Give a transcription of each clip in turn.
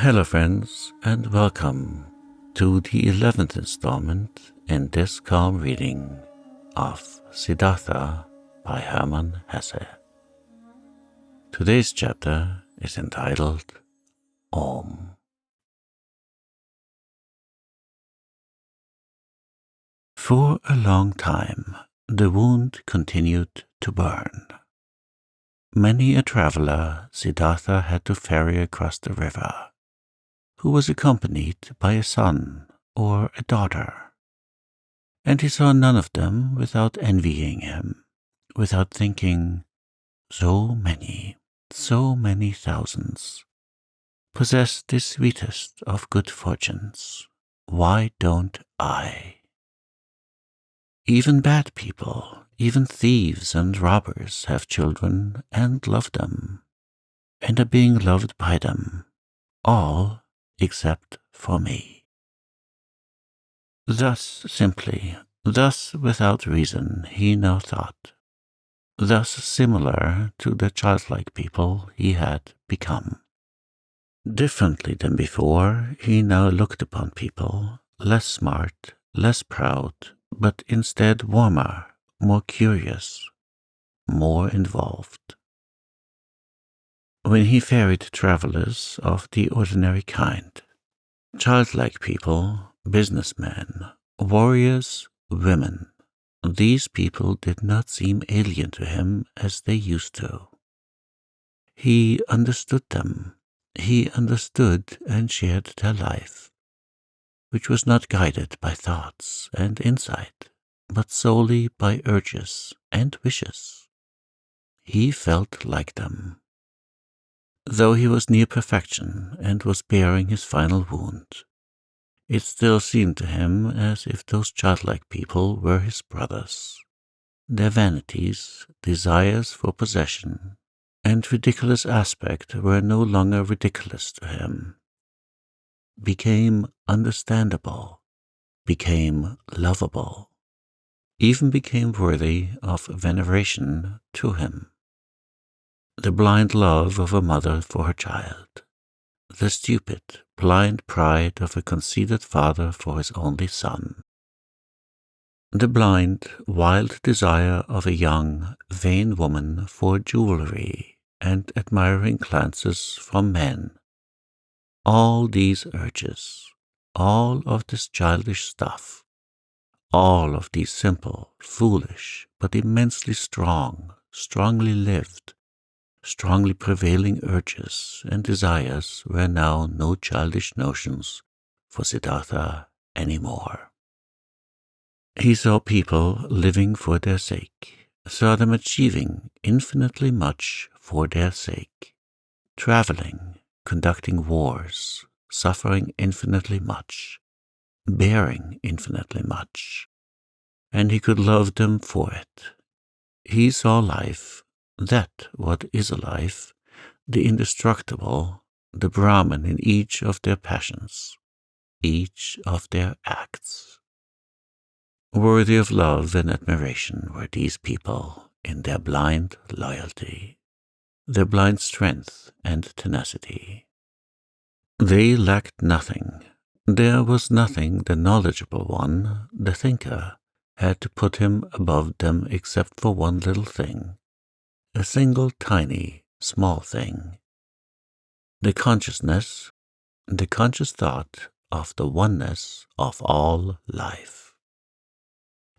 Hello friends, and welcome to the 11th installment in this calm reading of Siddhartha by Herman Hesse. Today's chapter is entitled Om. For a long time, the wound continued to burn. Many a traveler Siddhartha had to ferry across the river, who was accompanied by a son or a daughter, and he saw none of them without envying him, without thinking, so many thousands possess the sweetest of good fortunes. Why don't I? Even bad people, even thieves and robbers have children and love them, and are being loved by them, all except for me. Thus simply, thus without reason, he now thought, thus similar to the childlike people he had become. Differently than before, he now looked upon people, less smart, less proud, but instead warmer, more curious, more involved. When he ferried travelers of the ordinary kind, childlike people, businessmen, warriors, women, these people did not seem alien to him as they used to. He understood them. He understood and shared their life, which was not guided by thoughts and insight, but solely by urges and wishes. He felt like them. Though he was near perfection and was bearing his final wound, it still seemed to him as if those childlike people were his brothers. Their vanities, desires for possession, and ridiculous aspect were no longer ridiculous to him, became understandable, became lovable, even became worthy of veneration to him. The blind love of a mother for her child, the stupid, blind pride of a conceited father for his only son, the blind, wild desire of a young, vain woman for jewelry and admiring glances from men. All these urges, all of this childish stuff, all of these simple, foolish, but immensely strong, strongly lived, strongly prevailing urges and desires were now no childish notions for Siddhartha any more. He saw people living for their sake, saw them achieving infinitely much for their sake, traveling, conducting wars, suffering infinitely much, bearing infinitely much, and he could love them for it. He saw life, that what is a life, the indestructible, the Brahman in each of their passions, each of their acts. Worthy of love and admiration were these people in their blind loyalty, their blind strength and tenacity. They lacked nothing. There was nothing the knowledgeable one, the thinker, had to put him above them except for one little thing, a single tiny, small thing. The consciousness, the conscious thought of the oneness of all life.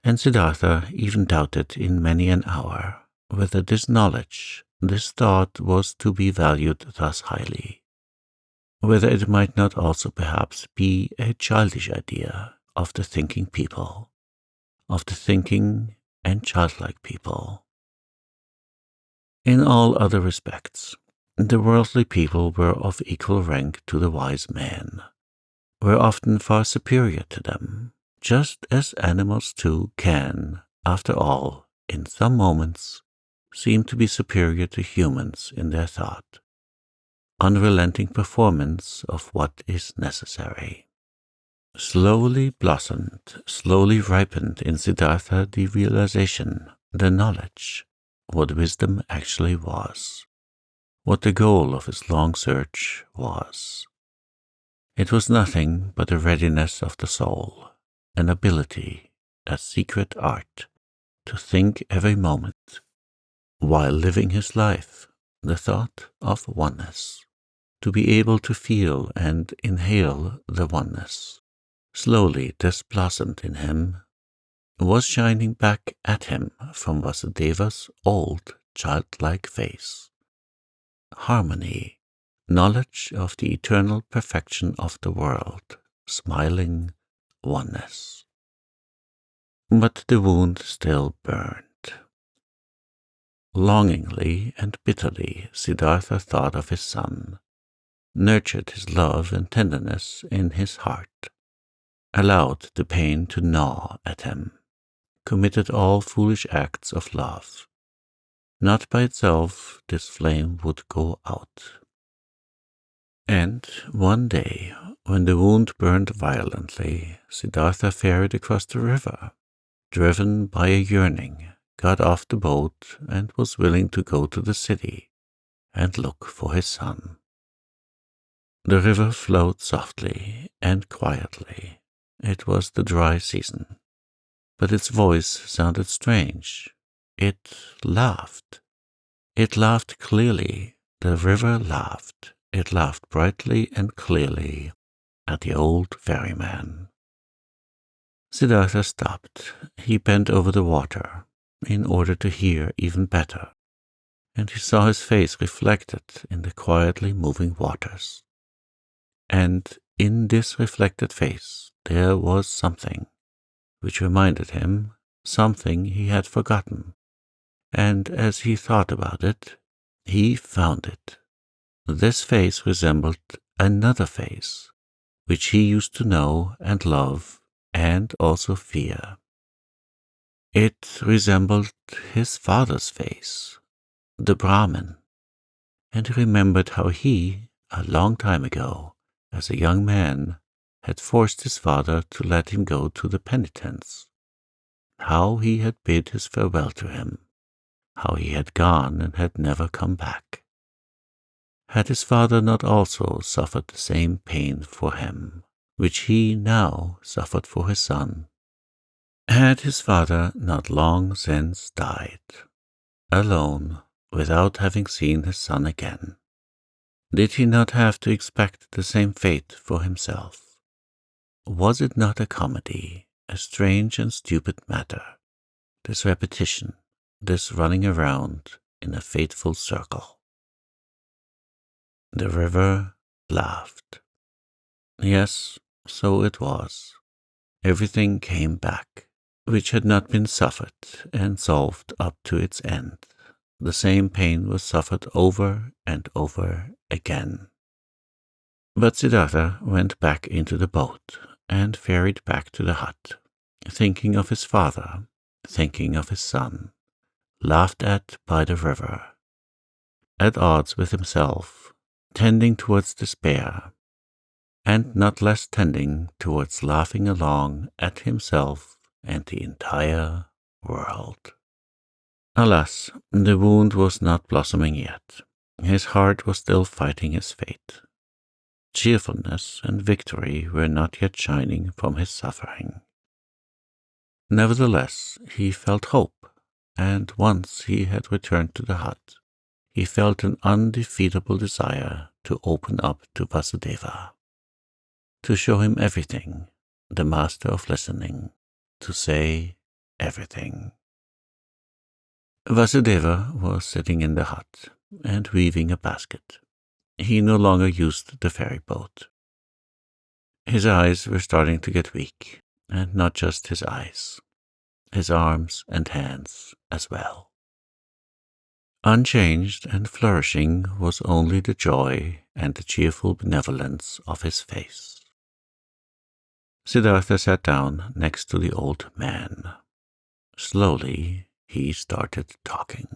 And Siddhartha even doubted in many an hour whether this knowledge, this thought was to be valued thus highly, whether it might not also perhaps be a childish idea of the thinking people, of the thinking and childlike people. In all other respects, the worldly people were of equal rank to the wise men, were often far superior to them, just as animals too can, after all, in some moments, seem to be superior to humans in their thought, unrelenting performance of what is necessary. Slowly blossomed, slowly ripened in Siddhartha the realization, the knowledge, what wisdom actually was, what the goal of his long search was. It was nothing but a readiness of the soul, an ability, a secret art, to think every moment, while living his life, the thought of oneness, to be able to feel and inhale the oneness. Slowly this blossomed in him, was shining back at him from Vasudeva's old childlike face. Harmony, knowledge of the eternal perfection of the world, smiling oneness. But the wound still burned. Longingly and bitterly Siddhartha thought of his son, nurtured his love and tenderness in his heart, allowed the pain to gnaw at him, committed all foolish acts of love. Not by itself this flame would go out. And one day, when the wound burned violently, Siddhartha ferried across the river, driven by a yearning, got off the boat and was willing to go to the city and look for his son. The river flowed softly and quietly. It was the dry season, but its voice sounded strange. It laughed. It laughed clearly. The river laughed. It laughed brightly and clearly at the old ferryman. Siddhartha stopped. He bent over the water in order to hear even better, and he saw his face reflected in the quietly moving waters. And in this reflected face there was something which reminded him something he had forgotten, and as he thought about it, he found it. This face resembled another face, which he used to know and love and also fear. It resembled his father's face, the Brahmin, and he remembered how he, a long time ago, as a young man, had forced his father to let him go to the penitence, how he had bid his farewell to him, how he had gone and had never come back. Had his father not also suffered the same pain for him, which he now suffered for his son? Had his father not long since died, alone, without having seen his son again? Did he not have to expect the same fate for himself? Was it not a comedy, a strange and stupid matter, this repetition, this running around in a fateful circle? The river laughed. Yes, so it was. Everything came back, which had not been suffered and solved up to its end. The same pain was suffered over and over again. But Siddhartha went back into the boat and ferried back to the hut, thinking of his father, thinking of his son, laughed at by the river, at odds with himself, tending towards despair, and not less tending towards laughing along at himself and the entire world. Alas, the wound was not blossoming yet. His heart was still fighting his fate. Cheerfulness and victory were not yet shining from his suffering. Nevertheless, he felt hope, and once he had returned to the hut, he felt an undefeatable desire to open up to Vasudeva, to show him everything, the master of listening, to say everything. Vasudeva was sitting in the hut and weaving a basket. He no longer used the ferry boat. His eyes were starting to get weak, and not just his eyes, his arms and hands as well. Unchanged and flourishing was only the joy and the cheerful benevolence of his face. Siddhartha sat down next to the old man. Slowly he started talking.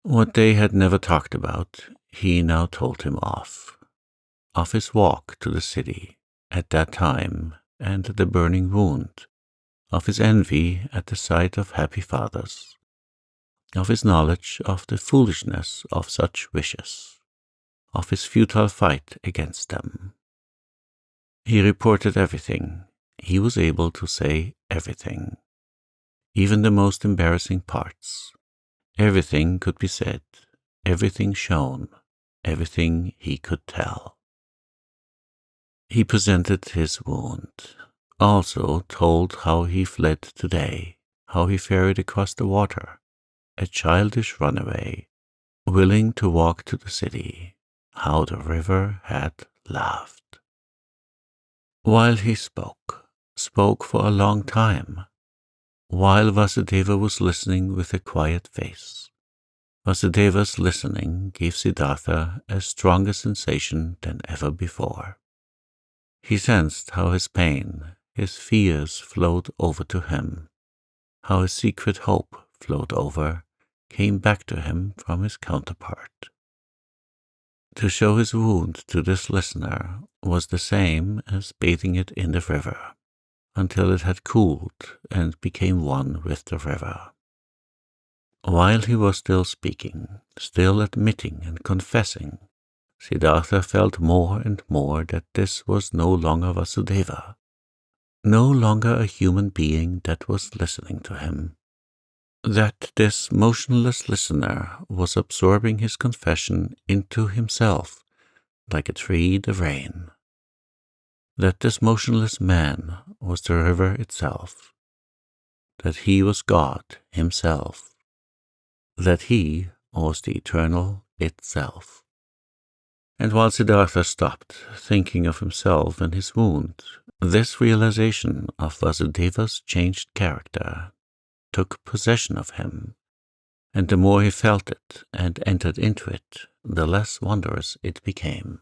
What they had never talked about, he now told him of his walk to the city at that time and the burning wound, of his envy at the sight of happy fathers, of his knowledge of the foolishness of such wishes, of his futile fight against them, He reported everything. He was able to say everything, even the most embarrassing parts. Everything could be said, everything shown, everything he could tell. He presented his wound, also told how he fled today, how he ferried across the water, a childish runaway, willing to walk to the city, how the river had laughed. While he spoke for a long time, while Vasudeva was listening with a quiet face. Vasudeva's listening gave Siddhartha a stronger sensation than ever before. He sensed how his pain, his fears flowed over to him, how his secret hope flowed over, came back to him from his counterpart. To show his wound to this listener was the same as bathing it in the river, until it had cooled and became one with the river. While he was still speaking, still admitting and confessing, Siddhartha felt more and more that this was no longer Vasudeva, no longer a human being that was listening to him, that this motionless listener was absorbing his confession into himself like a tree the rain, that this motionless man was the river itself, that he was God himself, that he was the eternal itself. And while Siddhartha stopped, thinking of himself and his wound, this realization of Vasudeva's changed character took possession of him, and the more he felt it and entered into it, the less wondrous it became.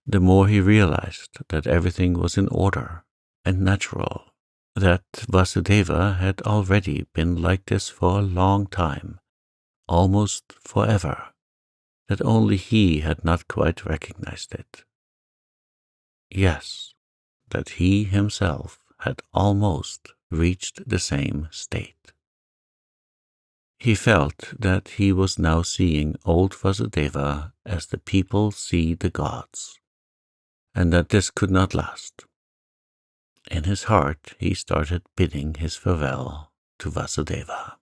The more he realized that everything was in order and natural, that Vasudeva had already been like this for a long time, almost forever, that only he had not quite recognized it. Yes, that he himself had almost reached the same state. He felt that he was now seeing old Vasudeva as the people see the gods, and that this could not last. In his heart he started bidding his farewell to Vasudeva.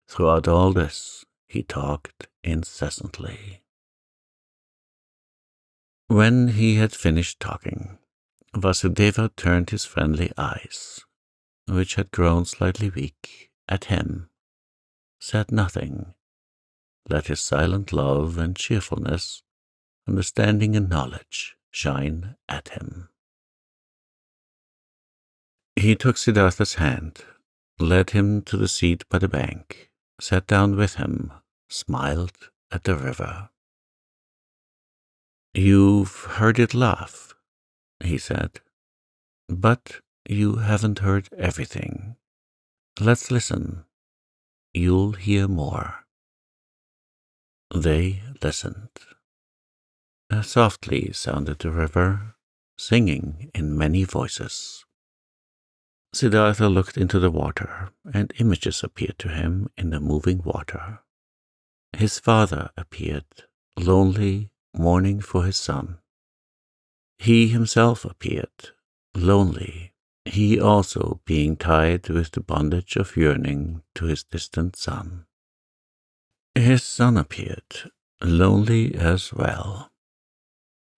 Throughout all this, he talked incessantly. When he had finished talking, Vasudeva turned his friendly eyes, which had grown slightly weak, at him, said nothing, let his silent love and cheerfulness, understanding and knowledge shine at him. He took Siddhartha's hand, led him to the seat by the bank, sat down with him, smiled at the river. You've heard it laugh, he said, but you haven't heard everything. Let's listen. You'll hear more. They listened. Softly sounded the river, singing in many voices. Siddhartha looked into the water, and images appeared to him in the moving water. His father appeared, lonely, mourning for his son. He himself appeared, lonely, he also being tied with the bondage of yearning to his distant son. His son appeared, lonely as well.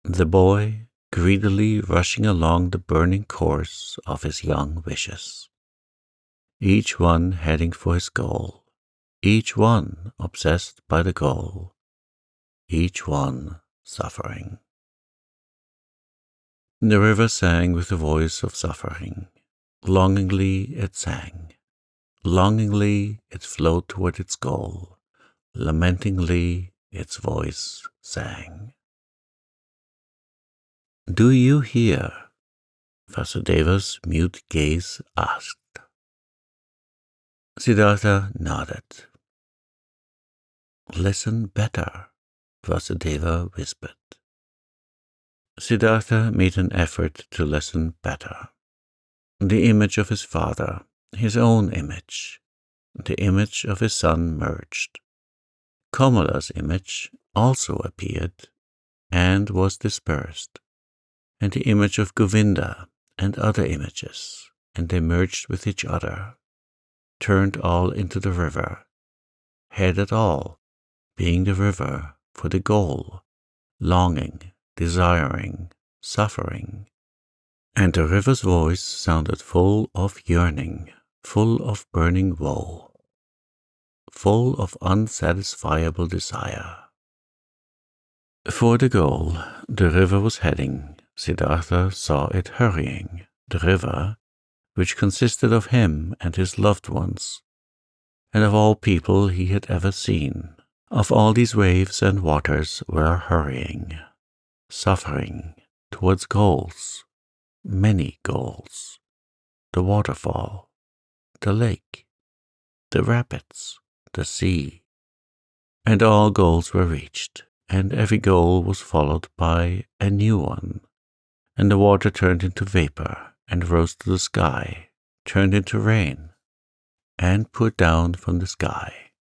The boy greedily rushing along the burning course of his young wishes, each one heading for his goal, each one obsessed by the goal, each one suffering. The river sang with the voice of suffering. Longingly it sang. Longingly it flowed toward its goal. Lamentingly its voice sang. Do you hear? Vasudeva's mute gaze asked. Siddhartha nodded. Listen better, Vasudeva whispered. Siddhartha made an effort to listen better. The image of his father, his own image, the image of his son merged. Kamala's image also appeared and was dispersed, and the image of Govinda and other images, and they merged with each other, turned all into the river, headed all, being the river, for the goal, longing, desiring, suffering. And the river's voice sounded full of yearning, full of burning woe, full of unsatisfiable desire. For the goal the river was heading, Siddhartha saw it hurrying, the river, which consisted of him and his loved ones, and of all people he had ever seen. Of all these waves and waters were hurrying, suffering, towards goals, many goals, the waterfall, the lake, the rapids, the sea. And all goals were reached, and every goal was followed by a new one, and the water turned into vapor and rose to the sky, turned into rain, and poured down from the sky,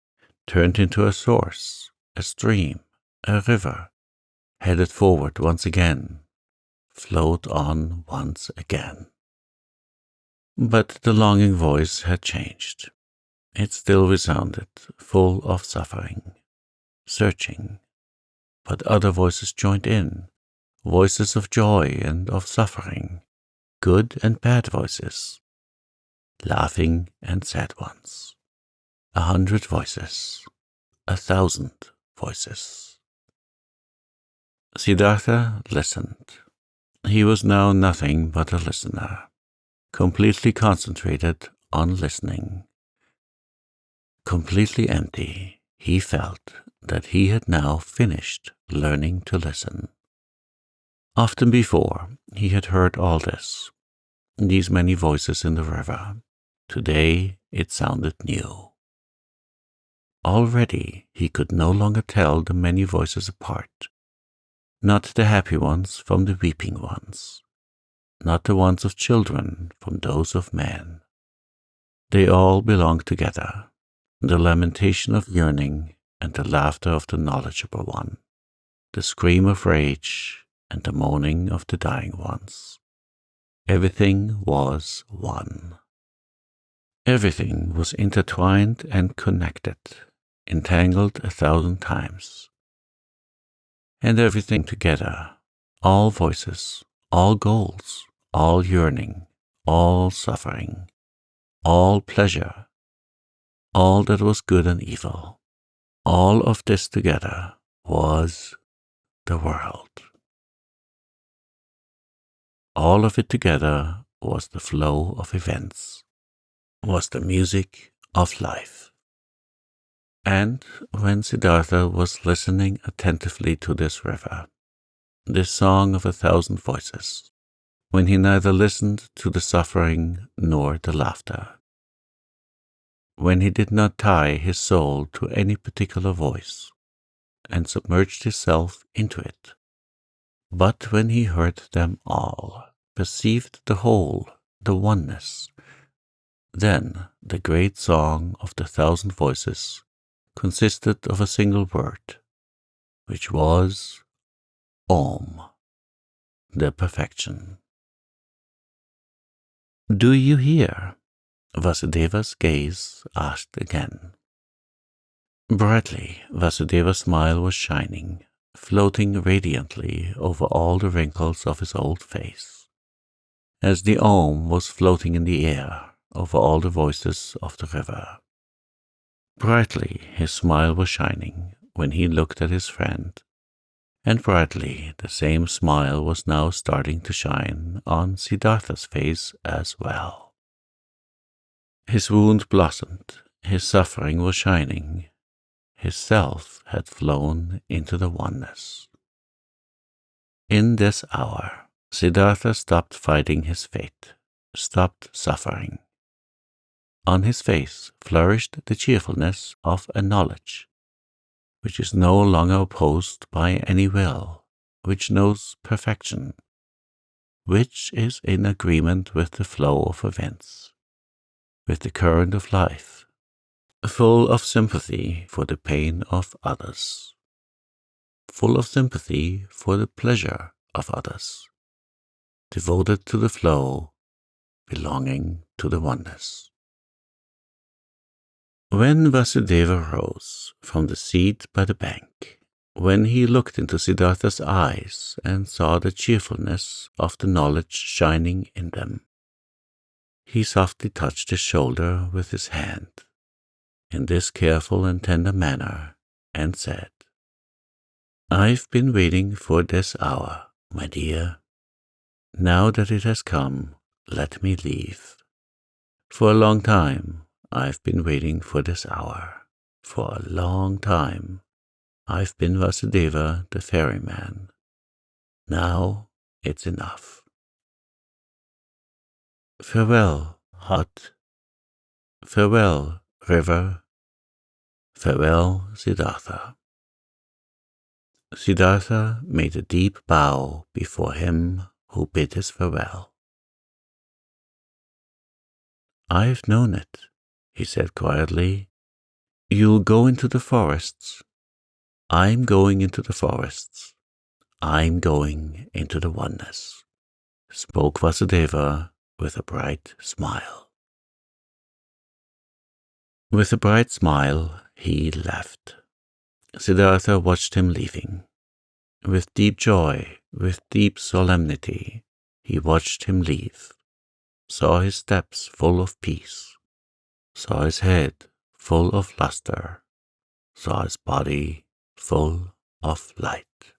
turned into a source, a stream, a river, headed forward once again, flowed on once again. But the longing voice had changed. It still resounded, full of suffering, searching, but other voices joined in, voices of joy and of suffering, good and bad voices, laughing and sad ones, 100 voices, 1,000 voices. Siddhartha listened. He was now nothing but a listener, completely concentrated on listening. Completely empty, he felt that he had now finished learning to listen. Often before, he had heard all this, these many voices in the river. Today it sounded new. Already he could no longer tell the many voices apart, not the happy ones from the weeping ones, not the ones of children from those of men. They all belonged together, the lamentation of yearning and the laughter of the knowledgeable one, the scream of rage and the moaning of the dying ones. Everything was one. Everything was intertwined and connected, entangled 1,000 times. And everything together, all voices, all goals, all yearning, all suffering, all pleasure, all that was good and evil, all of this together was the world. All of it together was the flow of events, was the music of life. And when Siddhartha was listening attentively to this river, this song of 1,000 voices, when he neither listened to the suffering nor the laughter, when he did not tie his soul to any particular voice and submerged himself into it, but when he heard them all, perceived the whole, the oneness, then the great song of the 1,000 voices consisted of a single word, which was Om, the perfection. Do you hear? Vasudeva's gaze asked again. Brightly, Vasudeva's smile was shining, floating radiantly over all the wrinkles of his old face, as the Om was floating in the air over all the voices of the river. Brightly his smile was shining when he looked at his friend, and brightly the same smile was now starting to shine on Siddhartha's face as well. His wound blossomed, his suffering was shining, his self had flown into the oneness. In this hour, Siddhartha stopped fighting his fate, stopped suffering. On his face flourished the cheerfulness of a knowledge, which is no longer opposed by any will, which knows perfection, which is in agreement with the flow of events, with the current of life, full of sympathy for the pain of others, full of sympathy for the pleasure of others, devoted to the flow, belonging to the oneness. When Vasudeva rose from the seat by the bank, when he looked into Siddhartha's eyes and saw the cheerfulness of the knowledge shining in them, he softly touched his shoulder with his hand, in this careful and tender manner, and said, "I've been waiting for this hour, my dear. Now that it has come, let me leave. For a long time, I've been waiting for this hour. For a long time, I've been Vasudeva the ferryman. Now it's enough. Farewell, hut. Farewell, river. Farewell, Siddhartha." Siddhartha made a deep bow before him who bid his farewell. "I've known it," he said quietly. "You'll go into the forests. I'm going into the forests. I'm going into the oneness," spoke Vasudeva with a bright smile. With a bright smile, he left. Siddhartha watched him leaving. With deep joy, with deep solemnity, he watched him leave, saw his steps full of peace, saw his head full of luster, saw his body full of light.